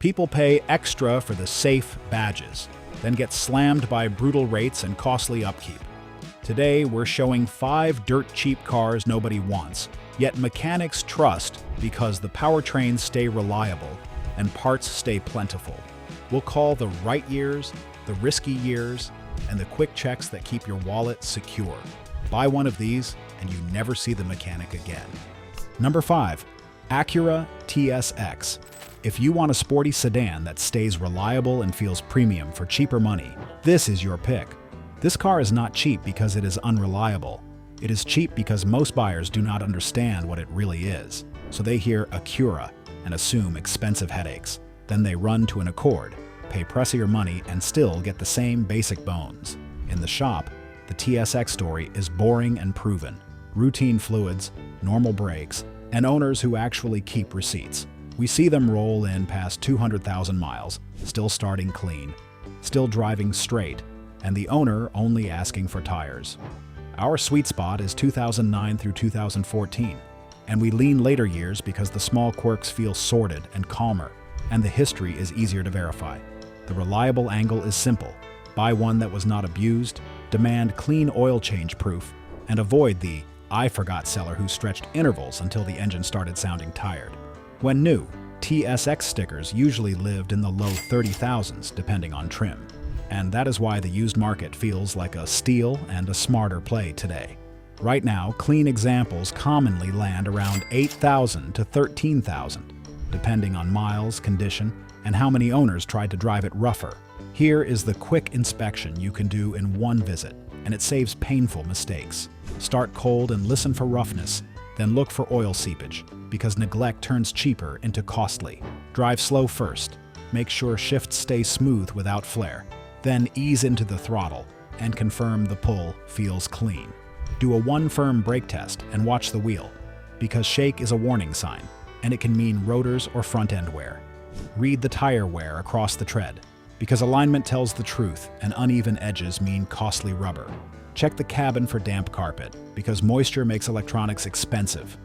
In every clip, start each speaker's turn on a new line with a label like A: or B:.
A: People pay extra for the safe badges, then get slammed by brutal rates and costly upkeep. Today, we're showing 5 dirt-cheap cars nobody wants, yet mechanics trust because the powertrains stay reliable and parts stay plentiful. We'll call the right years, the risky years, and the quick checks that keep your wallet secure. Buy one of these, and you never see the mechanic again. Number 5. Acura TSX. If you want a sporty sedan that stays reliable and feels premium for cheaper money, this is your pick. This car is not cheap because it is unreliable. It is cheap because most buyers do not understand what it really is. So they hear Acura and assume expensive headaches. Then they run to an Accord, pay pricier money, and still get the same basic bones. In the shop, the TSX story is boring and proven. Routine fluids, normal brakes, and owners who actually keep receipts. We see them roll in past 200,000 miles, still starting clean, still driving straight, and the owner only asking for tires. Our sweet spot is 2009 through 2014, and we lean later years because the small quirks feel sorted and calmer, and the history is easier to verify. The reliable angle is simple. Buy one that was not abused, demand clean oil change proof, and avoid the "I forgot" seller who stretched intervals until the engine started sounding tired. When new, TSX stickers usually lived in the low 30,000s depending on trim. And that is why the used market feels like a steal and a smarter play today. Right now, clean examples commonly land around 8,000 to 13,000, depending on miles, condition, and how many owners tried to drive it rougher. Here is the quick inspection you can do in one visit, and it saves painful mistakes. Start cold and listen for roughness, then look for oil seepage, because neglect turns cheaper into costly. Drive slow first. Make sure shifts stay smooth without flare. Then ease into the throttle and confirm the pull feels clean. Do a one firm brake test and watch the wheel, because shake is a warning sign, and it can mean rotors or front end wear. Read the tire wear across the tread, because alignment tells the truth and uneven edges mean costly rubber. Check the cabin for damp carpet, because moisture makes electronics expensive.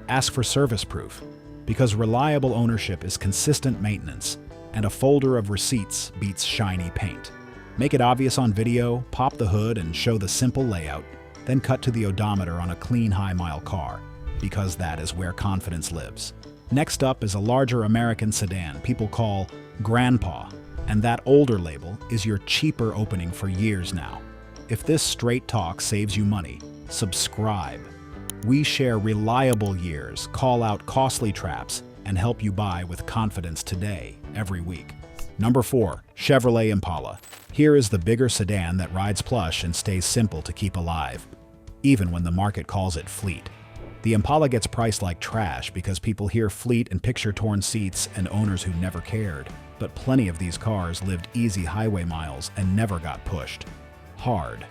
A: Ask for service proof, because reliable ownership is consistent maintenance, and a folder of receipts beats shiny paint. Make it obvious on video, pop the hood and show the simple layout, then cut to the odometer on a clean high-mile car, because that is where confidence lives. Next up is a larger American sedan people call Grandpa, and that older label is your cheaper opening for years now. If this straight talk saves you money, subscribe. We share reliable years, call out costly traps, and help you buy with confidence today, every week. Number 4. Chevrolet Impala. Here is the bigger sedan that rides plush and stays simple to keep alive, even when the market calls it fleet. The Impala gets priced like trash because people hear fleet and picture torn seats and owners who never cared. But plenty of these cars lived easy highway miles and never got pushed hard.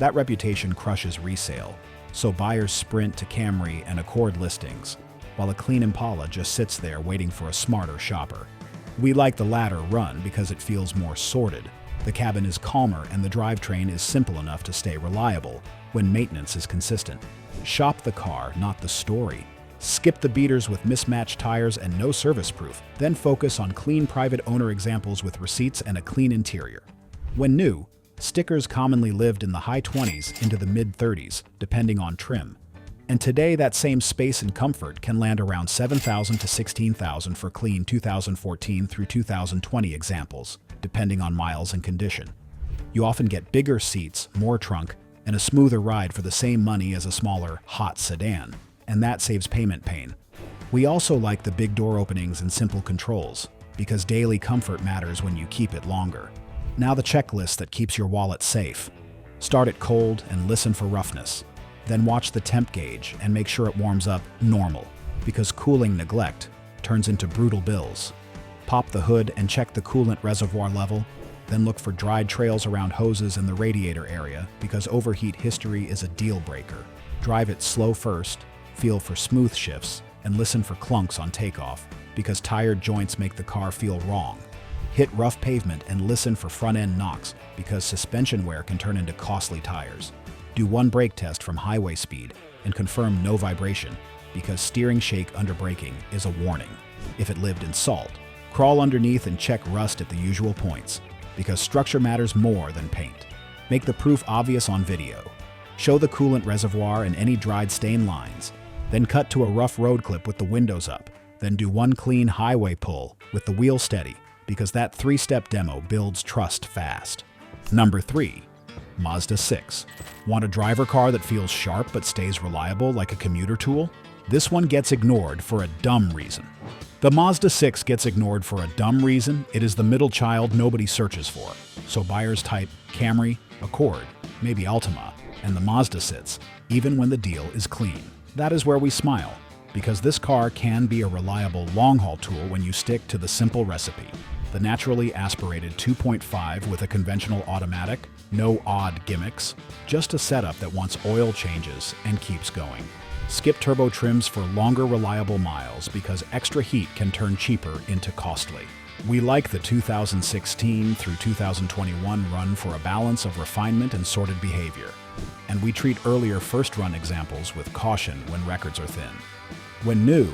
A: That reputation crushes resale, so buyers sprint to Camry and Accord listings, while a clean Impala just sits there waiting for a smarter shopper. We like the latter run because it feels more sorted. The cabin is calmer and the drivetrain is simple enough to stay reliable when maintenance is consistent. Shop the car, not the story. Skip the beaters with mismatched tires and no service proof, then focus on clean private owner examples with receipts and a clean interior. When new, stickers commonly lived in the high 20s into the mid-30s, depending on trim. And today that same space and comfort can land around 7,000 to 16,000 for clean 2014 through 2020 examples, depending on miles and condition. You often get bigger seats, more trunk, and a smoother ride for the same money as a smaller, hot sedan, and that saves payment pain. We also like the big door openings and simple controls, because daily comfort matters when you keep it longer. Now the checklist that keeps your wallet safe. Start it cold and listen for roughness. Then watch the temp gauge and make sure it warms up normal, because cooling neglect turns into brutal bills. Pop the hood and check the coolant reservoir level, then look for dried trails around hoses in the radiator area, because overheat history is a deal breaker. Drive it slow first, feel for smooth shifts, and listen for clunks on takeoff, because tired joints make the car feel wrong. Hit rough pavement and listen for front-end knocks, because suspension wear can turn into costly tires. Do one brake test from highway speed and confirm no vibration, because steering shake under braking is a warning. If it lived in salt, Crawl underneath and check rust at the usual points, because structure matters more than paint. Make the proof obvious on video. Show the coolant reservoir and any dried stain lines. Then cut to a rough road clip with the windows up. Then do one clean highway pull with the wheel steady, because that 3-step demo builds trust fast. Number 3. Mazda 6. Want a driver car that feels sharp but stays reliable like a commuter tool? This one gets ignored for a dumb reason. The Mazda 6 gets ignored for a dumb reason. It is the middle child nobody searches for. So buyers type Camry, Accord, maybe Altima, and the Mazda sits, even when the deal is clean. That is where we smile, because this car can be a reliable long-haul tool when you stick to the simple recipe. The naturally aspirated 2.5 with a conventional automatic, no odd gimmicks, just a setup that wants oil changes and keeps going. Skip turbo trims for longer reliable miles because extra heat can turn cheaper into costly. We like the 2016 through 2021 run for a balance of refinement and sorted behavior. And we treat earlier first-run examples with caution when records are thin. When new,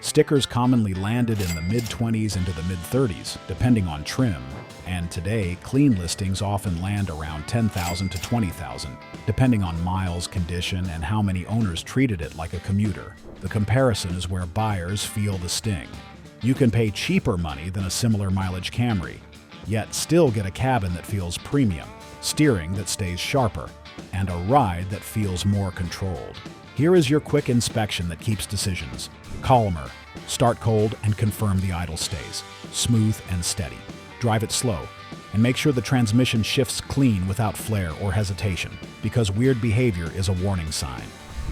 A: stickers commonly landed in the mid-20s into the mid-30s, depending on trim, and today, clean listings often land around $10,000 to $20,000, depending on miles, condition, and how many owners treated it like a commuter. The comparison is where buyers feel the sting. You can pay cheaper money than a similar mileage Camry, yet still get a cabin that feels premium, steering that stays sharper, and a ride that feels more controlled. Here is your quick inspection that keeps decisions calmer. Start cold and confirm the idle stays smooth and steady. Drive it slow and make sure the transmission shifts clean without flare or hesitation, because weird behavior is a warning sign.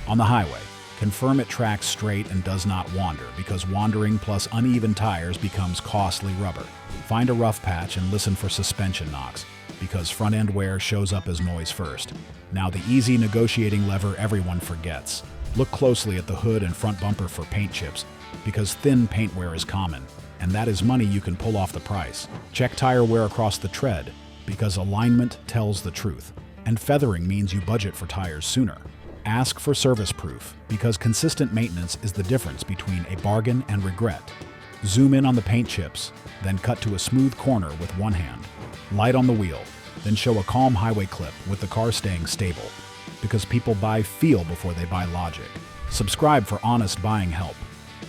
A: On the highway, confirm it tracks straight and does not wander, because wandering plus uneven tires becomes costly rubber. Find a rough patch and listen for suspension knocks, because front-end wear shows up as noise first. Now the easy negotiating lever everyone forgets. Look closely at the hood and front bumper for paint chips, because thin paint wear is common, and that is money you can pull off the price. Check tire wear across the tread, because alignment tells the truth, and feathering means you budget for tires sooner. Ask for service proof, because consistent maintenance is the difference between a bargain and regret. Zoom in on the paint chips, then cut to a smooth corner with one hand. Light on the wheel, then show a calm highway clip with the car staying stable, because people buy feel before they buy logic. Subscribe for honest buying help.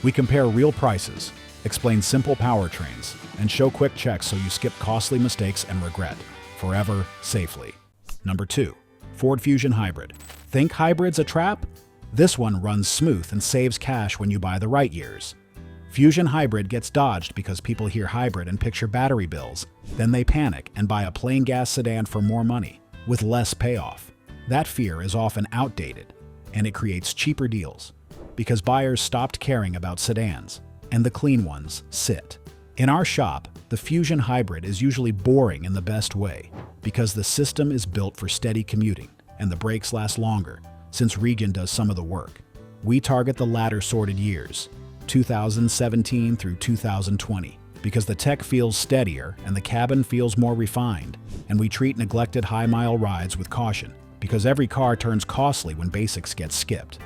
A: We compare real prices, explain simple powertrains, and show quick checks so you skip costly mistakes and regret forever safely. Number 2. Ford Fusion Hybrid. Think hybrid's a trap? This one runs smooth and saves cash when you buy the right years. Fusion Hybrid gets dodged because people hear hybrid and picture battery bills. Then they panic and buy a plain gas sedan for more money, with less payoff. That fear is often outdated, and it creates cheaper deals, because buyers stopped caring about sedans, and the clean ones sit. In our shop, the Fusion Hybrid is usually boring in the best way, because the system is built for steady commuting, and the brakes last longer, since Regan does some of the work. We target the latter sorted years, 2017 through 2020, because the tech feels steadier and the cabin feels more refined, and we treat neglected high-mile rides with caution, because every car turns costly when basics get skipped.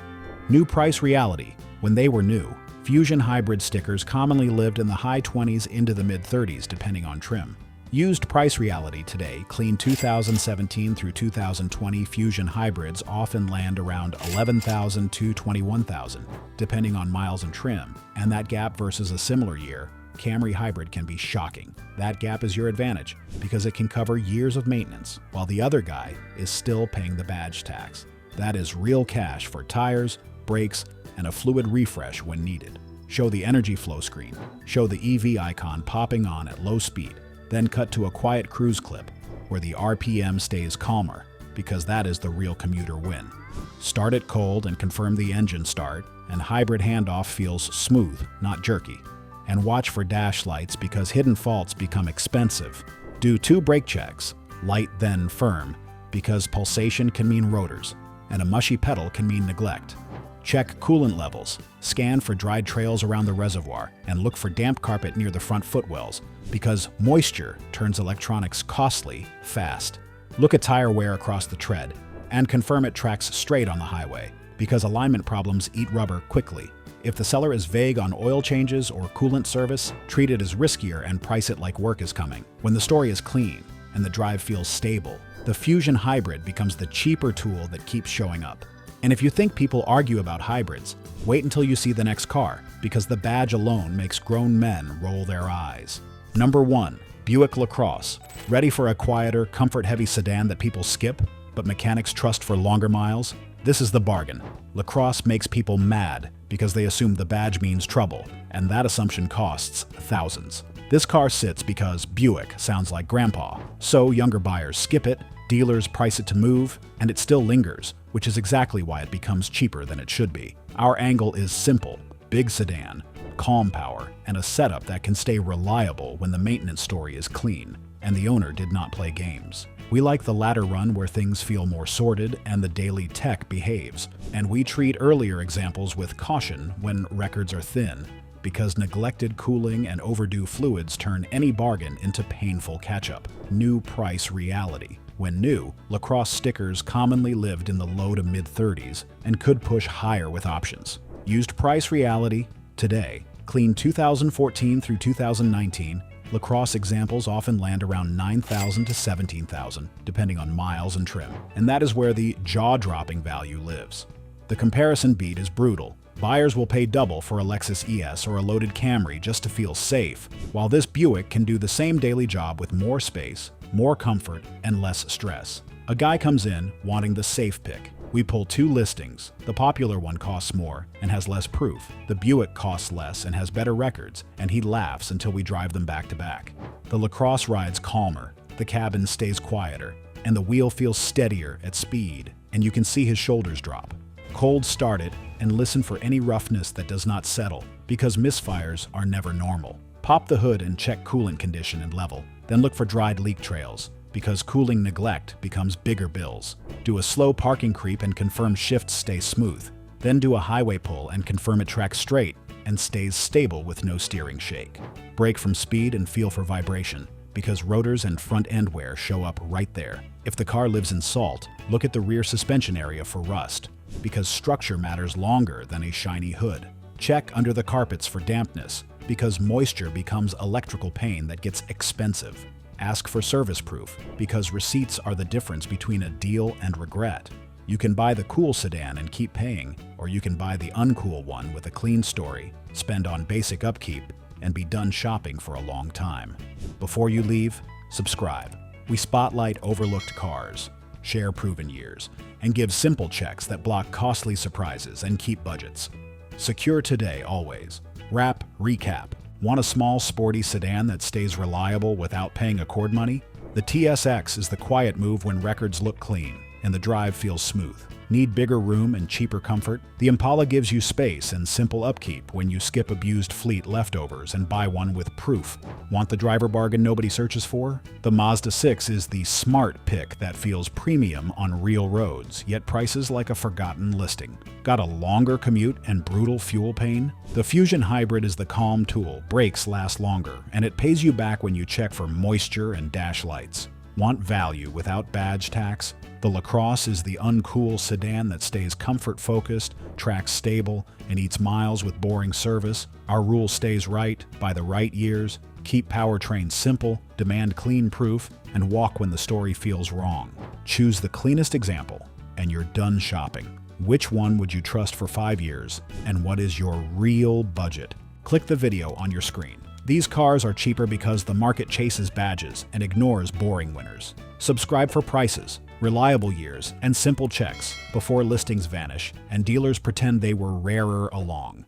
A: New price reality. When they were new, Fusion Hybrid stickers commonly lived in the high 20s into the mid-30s depending on trim. Used price reality today, clean 2017 through 2020 Fusion Hybrids often land around $11,000 to $21,000, depending on miles and trim, and that gap versus a similar year, Camry Hybrid can be shocking. That gap is your advantage, because it can cover years of maintenance, while the other guy is still paying the badge tax. That is real cash for tires, brakes, and a fluid refresh when needed. Show the energy flow screen, show the EV icon popping on at low speed, then cut to a quiet cruise clip where the RPM stays calmer, because that is the real commuter win. Start it cold and confirm the engine start, and hybrid handoff feels smooth, not jerky. And watch for dash lights, because hidden faults become expensive. Do 2 brake checks, light then firm, because pulsation can mean rotors, and a mushy pedal can mean neglect. Check coolant levels, scan for dried trails around the reservoir, and look for damp carpet near the front footwells, because moisture turns electronics costly fast. Look at tire wear across the tread, and confirm it tracks straight on the highway, because alignment problems eat rubber quickly. If the seller is vague on oil changes or coolant service, treat it as riskier and price it like work is coming. When the story is clean and the drive feels stable, the Fusion Hybrid becomes the cheaper tool that keeps showing up. And if you think people argue about hybrids, wait until you see the next car, because the badge alone makes grown men roll their eyes. Number 1. Buick LaCrosse. Ready for a quieter, comfort-heavy sedan that people skip, but mechanics trust for longer miles? This is the bargain. LaCrosse makes people mad because they assume the badge means trouble, and that assumption costs thousands. This car sits because Buick sounds like grandpa, so younger buyers skip it, dealers price it to move, and it still lingers, which is exactly why it becomes cheaper than it should be. Our angle is simple: big sedan, calm power, and a setup that can stay reliable when the maintenance story is clean, and the owner did not play games. We like the latter run where things feel more sorted and the daily tech behaves, and we treat earlier examples with caution when records are thin, because neglected cooling and overdue fluids turn any bargain into painful catch-up. New price reality. When new, LaCrosse stickers commonly lived in the low to mid-30s and could push higher with options. Used price reality. Today, clean 2014 through 2019, LaCrosse examples often land around $9,000 to $17,000, depending on miles and trim. And that is where the jaw-dropping value lives. The comparison beat is brutal. Buyers will pay double for a Lexus ES or a loaded Camry just to feel safe, while this Buick can do the same daily job with more space, more comfort, and less stress. A guy comes in wanting the safe pick. We pull 2 listings. The popular one costs more and has less proof. The Buick costs less and has better records, and he laughs until we drive them back to back. The LaCrosse rides calmer, the cabin stays quieter, and the wheel feels steadier at speed, and you can see his shoulders drop. Cold start it and listen for any roughness that does not settle, because misfires are never normal. Pop the hood and check coolant condition and level, then look for dried leak trails, because cooling neglect becomes bigger bills. Do a slow parking creep and confirm shifts stay smooth. Then do a highway pull and confirm it tracks straight and stays stable with no steering shake. Brake from speed and feel for vibration, because rotors and front end wear show up right there. If the car lives in salt, look at the rear suspension area for rust, because structure matters longer than a shiny hood. Check under the carpets for dampness, because moisture becomes electrical pain that gets expensive. Ask for service proof, because receipts are the difference between a deal and regret. You can buy the cool sedan and keep paying, or you can buy the uncool one with a clean story, spend on basic upkeep, and be done shopping for a long time. Before you leave, subscribe. We spotlight overlooked cars, share proven years, and give simple checks that block costly surprises and keep budgets. Secure today, always. Wrap, recap. Want a small, sporty sedan that stays reliable without paying Accord money? The TSX is the quiet move when records look clean and the drive feels smooth. Need bigger room and cheaper comfort? The Impala gives you space and simple upkeep when you skip abused fleet leftovers and buy one with proof. Want the driver bargain nobody searches for? The Mazda 6 is the smart pick that feels premium on real roads, yet prices like a forgotten listing. Got a longer commute and brutal fuel pain? The Fusion Hybrid is the calm tool. Brakes last longer, and it pays you back when you check for moisture and dash lights. Want value without badge tax? The LaCrosse is the uncool sedan that stays comfort-focused, tracks stable, and eats miles with boring service. Our rule stays right, buy the right years, keep powertrain simple, demand clean proof, and walk when the story feels wrong. Choose the cleanest example, and you're done shopping. Which one would you trust for 5 years, and what is your real budget? Click the video on your screen. These cars are cheaper because the market chases badges and ignores boring winners. Subscribe for prices, reliable years, and simple checks before listings vanish and dealers pretend they were rarer along.